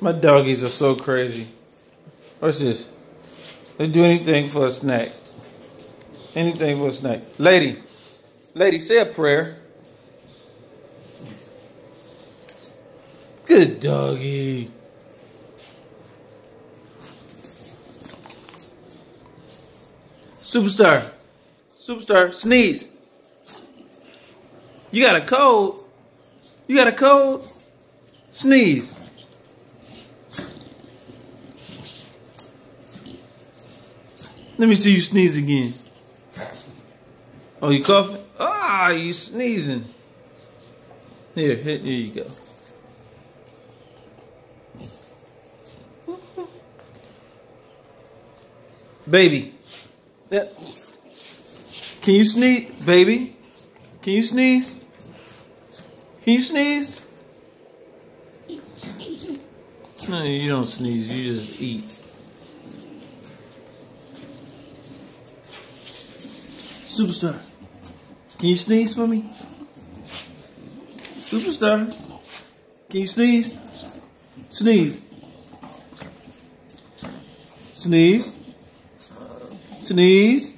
My doggies are so crazy. What's this? They do anything for a snack. Anything for a snack. Lady, say a prayer. Good doggy. Superstar, sneeze. You got a cold? You got a cold? Sneeze. Let me see you sneeze again. Oh, you coughing? Ah, you sneezing. Here you go. Baby. Yeah. Can you sneeze, baby? Can you sneeze? Can you sneeze? No, you don't sneeze. You just eat. Superstar, can you sneeze for me? Superstar, can you sneeze? Sneeze. Sneeze. Sneeze.